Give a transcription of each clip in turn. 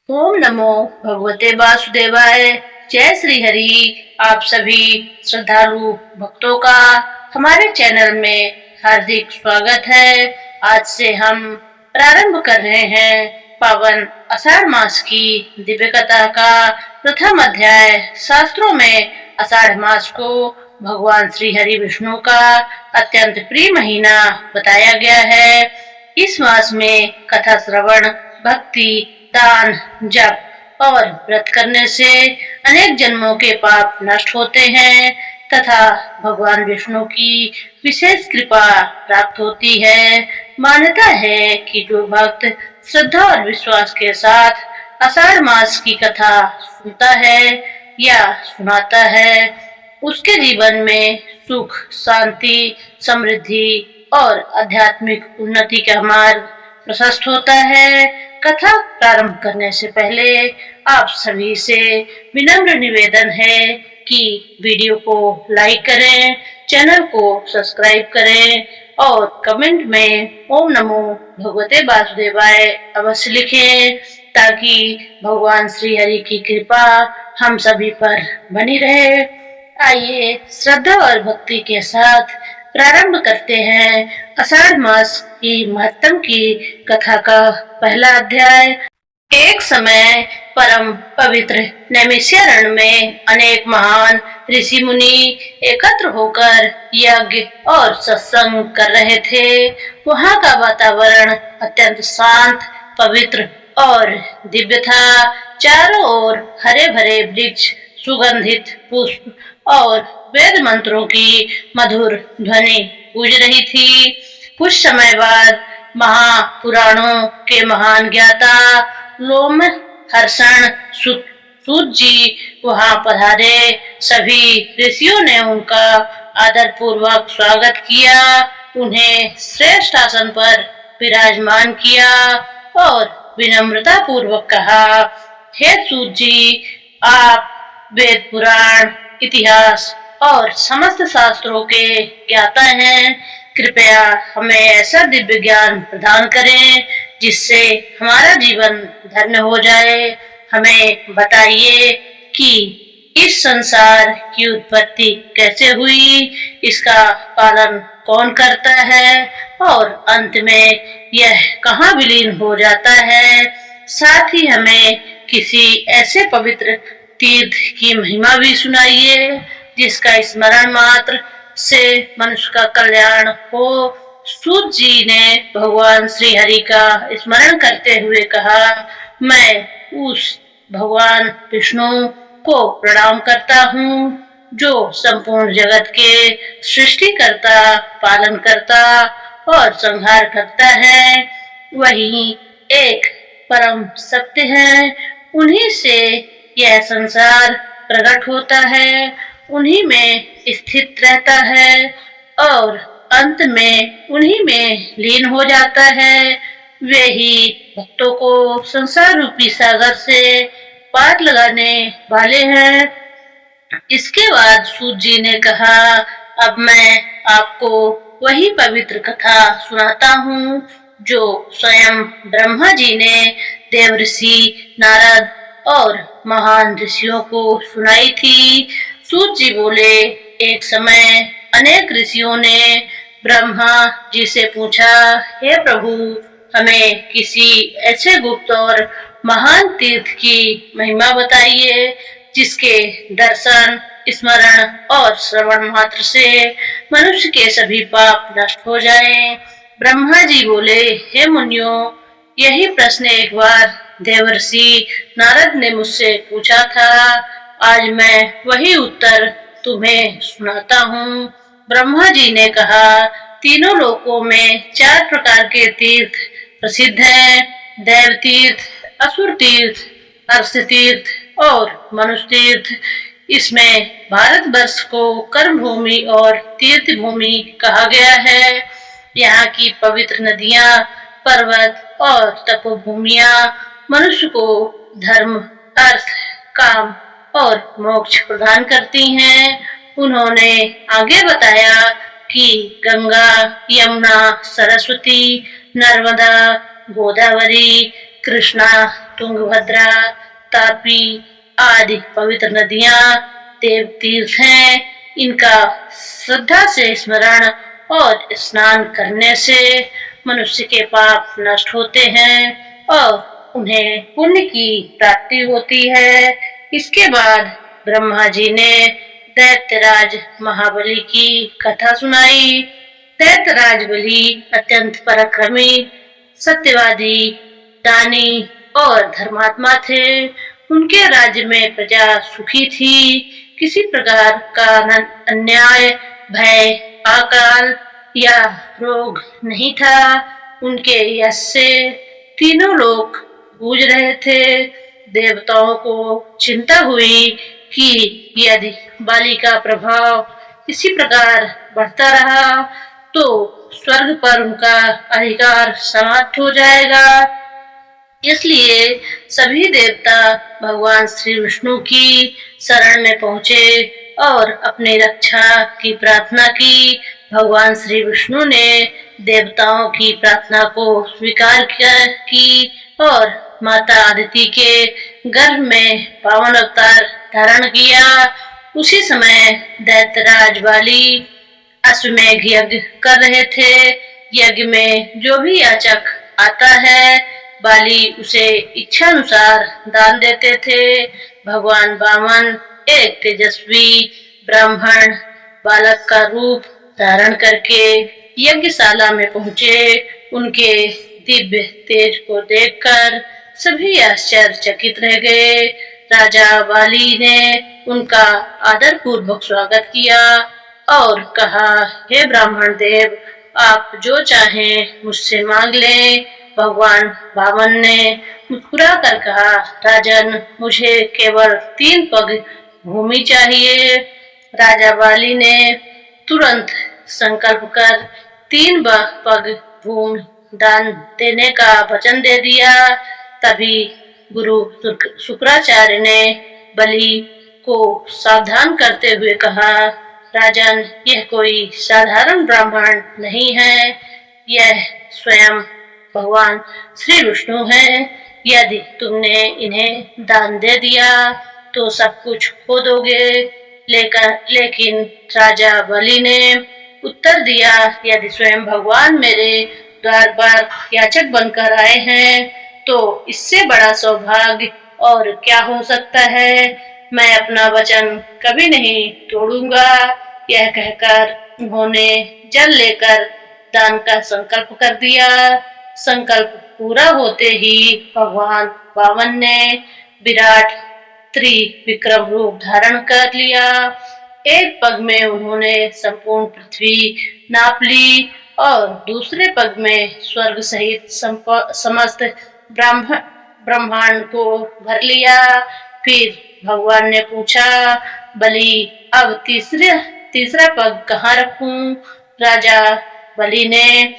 ओम नमो भगवते वासुदेवाय। जय श्री हरि। आप सभी श्रद्धालु भक्तों का हमारे चैनल में हार्दिक स्वागत है। आज से हम प्रारंभ कर रहे हैं पावन आषाढ़ मास की दिव्य कथा का प्रथम अध्याय। शास्त्रों में आषाढ़ मास को भगवान श्री हरि विष्णु का अत्यंत प्रिय महीना बताया गया है। इस मास में कथा श्रवण, भक्ति, दान, जप और व्रत करने से अनेक जन्मों के पाप नष्ट होते हैं तथा भगवान विष्णु की विशेष कृपा प्राप्त होती है। मान्यता है कि जो भक्त श्रद्धा और विश्वास के साथ आषाढ़ मास की कथा सुनता है या सुनाता है, उसके जीवन में सुख, शांति, समृद्धि और आध्यात्मिक उन्नति का मार्ग प्रशस्त होता है। कथा प्रारंभ करने से पहले आप सभी से विनम्र निवेदन है कि वीडियो को लाइक करें, चैनल को सब्सक्राइब करें और कमेंट में ओम नमो भगवते वासुदेवाय अवश्य लिखें ताकि भगवान श्री हरि की कृपा हम सभी पर बनी रहे। आइए श्रद्धा और भक्ति के साथ प्रारंभ करते हैं आषाढ़ मास की महत्तम की कथा का पहला अध्याय। एक समय परम पवित्र नैमिषारण्य में अनेक महान ऋषि मुनि एकत्र होकर यज्ञ और सत्संग कर रहे थे। वहाँ का वातावरण अत्यंत शांत, पवित्र और दिव्य था। चारों ओर हरे भरे वृक्ष, सुगंधित पुष्प और वेद मंत्रों की मधुर ध्वनि गूंज रही थी। कुछ समय बाद महापुराणों के महान ज्ञाता लोम हर्षण सूत जी वहां पधारे। सभी ऋषियों ने उनका आदर पूर्वक स्वागत किया, उन्हें श्रेष्ठ आसन पर विराजमान किया और विनम्रता पूर्वक कहा, हे सूत जी, आप वेद, पुराण, इतिहास और समस्त शास्त्रों के ज्ञाता हैं। कृपया हमें ऐसा दिव्य ज्ञान प्रदान करें जिससे हमारा जीवन धन्य हो जाए। हमें बताइए कि इस संसार की उत्पत्ति कैसे हुई, इसका पालन कौन करता है और अंत में यह कहाँ विलीन हो जाता है। साथ ही हमें किसी ऐसे पवित्र तीर्थ की महिमा भी सुनाइए जिसका स्मरण मात्र से मनुष्य का कल्याण हो। सूत जी ने भगवान श्री हरि का स्मरण करते हुए कहा, मैं उस भगवान विष्णु को प्रणाम करता हूँ जो संपूर्ण जगत के सृष्टि करता, पालन करता और संहार करता है। वही एक परम सत्य है। उन्हीं से यह संसार प्रकट होता है, उन्हीं में स्थित रहता है और अंत में उन्हीं में लीन हो जाता है। वे ही भक्तों को संसार रूपी सागर से पार लगाने वाले हैं। इसके बाद सूत जी ने कहा, अब मैं आपको वही पवित्र कथा सुनाता हूँ जो स्वयं ब्रह्मा जी ने देवर्षि नारद और महान ऋषियों को सुनाई थी। सूत जी बोले, एक समय अनेक ऋषियों ने ब्रह्मा जी से पूछा, हे प्रभु, हमें किसी ऐसे गुप्त और महान तीर्थ की महिमा बताइए जिसके दर्शन, स्मरण और श्रवण मात्र से मनुष्य के सभी पाप नष्ट हो जाएं। ब्रह्मा जी बोले, हे मुनियों, यही प्रश्न एक बार देवर्षि नारद ने मुझसे पूछा था। आज मैं वही उत्तर तुम्हें सुनाता हूँ। ब्रह्मा जी ने कहा, तीनों लोकों में 4 प्रकार के तीर्थ प्रसिद्ध हैं, देव तीर्थ, असुर तीर्थ, अर्ष तीर्थ और मनुष्य तीर्थ। इसमें भारतवर्ष को कर्म भूमि और तीर्थ भूमि कहा गया है। यहाँ की पवित्र नदियाँ, पर्वत और तपोभूमियाँ मनुष्य को धर्म, अर्थ, काम और मोक्ष प्रदान करती हैं। उन्होंने आगे बताया कि गंगा, यमुना, सरस्वती, नर्मदा, गोदावरी, कृष्णा, तुंगभद्रा, तापी आदि पवित्र नदियां देव तीर्थ हैं। इनका श्रद्धा से स्मरण और स्नान करने से मनुष्य के पाप नष्ट होते हैं और उन्हें पुण्य की प्राप्ति होती है। इसके बाद ब्रह्मा जी ने दैत्यराज महाबली की कथा सुनाई। दैत्यराज बलि अत्यंत पराक्रमी, सत्यवादी, दानी और धर्मात्मा थे। उनके राज्य में प्रजा सुखी थी। किसी प्रकार का अन्याय, भय, अकाल या रोग नहीं था। उनके यश से तीनों लोग गूंज रहे थे। देवताओं को चिंता हुई कि यदि बाली का प्रभाव इसी प्रकार बढ़ता रहा तो स्वर्ग पर उनका अधिकार समाप्त हो जाएगा। इसलिए सभी देवता भगवान श्री विष्णु की शरण में पहुंचे और अपनी रक्षा की प्रार्थना की। भगवान श्री विष्णु ने देवताओं की प्रार्थना को स्वीकार की और माता अदिति के गर्भ में पावन अवतार धारण किया। उसी समय दैत्यराज बाली अश्वमेघ यज्ञ कर रहे थे। यज्ञ में जो भी याचक आता है, बाली उसे इच्छा अनुसार दान देते थे। भगवान वामन एक तेजस्वी ब्राह्मण बालक का रूप धारण करके यज्ञशाला में पहुंचे। उनके दिव्य तेज को देखकर सभी आश्चर्यचकित रह गए। राजा बाली ने उनका आदर पूर्वक स्वागत किया और कहा, हे ब्राह्मण देव, आप जो चाहें मुझसे मांग लें। भगवान वामन ने मुस्कुरा कर कहा, राजन, मुझे केवल 3 पग भूमि चाहिए। राजा बाली ने तुरंत संकल्प कर 3 पग भूमि दान देने का वचन दे दिया। तभी गुरु शुक्राचार्य ने बलि को सावधान करते हुए कहा, राजन, यह कोई साधारण ब्राह्मण नहीं है, यह स्वयं भगवान श्री विष्णु हैं। यदि तुमने इन्हें दान दे दिया तो सब कुछ खो दोगे। लेकिन राजा बलि ने उत्तर दिया, यदि स्वयं भगवान मेरे द्वार पर याचक बनकर आए हैं तो इससे बड़ा सौभाग्य और क्या हो सकता है। मैं अपना वचन कभी नहीं तोड़ूंगा। यह कहकर उन्होंने जल लेकर दान का संकल्प कर दिया। संकल्प पूरा होते ही भगवान वामन ने विराट त्रिविक्रम रूप धारण कर लिया। एक पग में उन्होंने संपूर्ण पृथ्वी नाप ली और दूसरे पग में स्वर्ग सहित समस्त ब्रह्मांड को भर लिया। फिर भगवान ने पूछा, बलि, अब तीसरा पग कहाँ रखूं? राजा बलि ने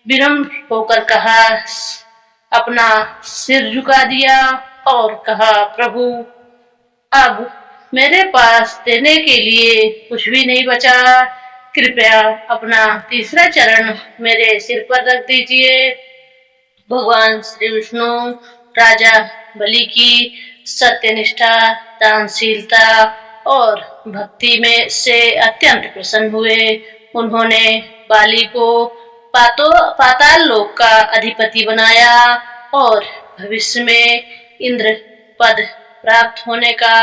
विनम्र होकर कहा, अपना सिर झुका दिया और कहा, प्रभु, अब मेरे पास देने के लिए कुछ भी नहीं बचा। कृपया अपना तीसरा चरण मेरे सिर पर रख दीजिए। भगवान श्री विष्णु राजा बलि की सत्यनिष्ठा, दानशीलता और भक्ति में से अत्यंत प्रसन्न हुए। उन्होंने बाली को पाताल लोक का अधिपति बनाया और भविष्य में इंद्र पद प्राप्त होने का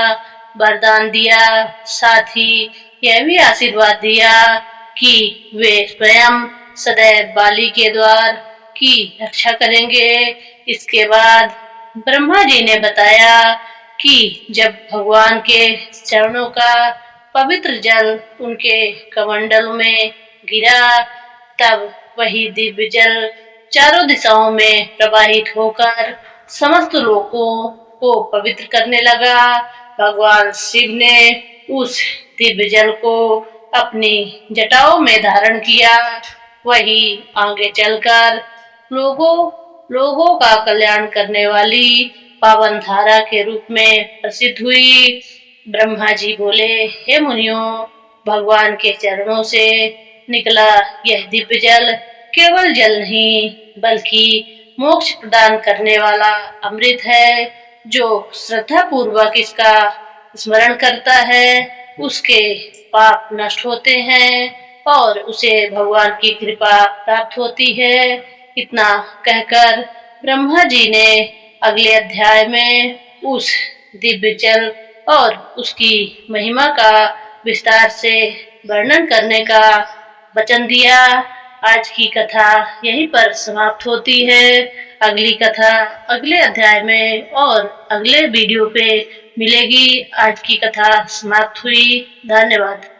वरदान दिया। साथ ही यह भी आशीर्वाद दिया कि वे स्वयं सदैव बाली के द्वार की रक्षा करेंगे। इसके बाद ब्रह्मा जी ने बताया कि जब भगवान के चरणों का पवित्र जल उनके कमंडलों में गिरा, तब वही दिव्य जल चारों दिशाओं में प्रवाहित होकर समस्त लोकों को पवित्र करने लगा। भगवान शिव ने उस दिव्य जल को अपनी जटाओं में धारण किया। वही आगे चलकर लोगों का कल्याण करने वाली पावन धारा के रूप में प्रसिद्ध हुई। ब्रह्मा जी बोले, हे मुनियों, भगवान के चरणों से निकला यह दिव्य जल केवल जल नहीं बल्कि मोक्ष प्रदान करने वाला अमृत है। जो श्रद्धा पूर्वक इसका स्मरण करता है उसके पाप नष्ट होते हैं और उसे भगवान की कृपा प्राप्त होती है। इतना कहकर ब्रह्मा जी ने अगले अध्याय में उस दिव्य जल और उसकी महिमा का विस्तार से वर्णन करने का वचन दिया। आज की कथा यहीं पर समाप्त होती है। अगली कथा अगले अध्याय में और अगले वीडियो पे मिलेगी। आज की कथा समाप्त हुई। धन्यवाद।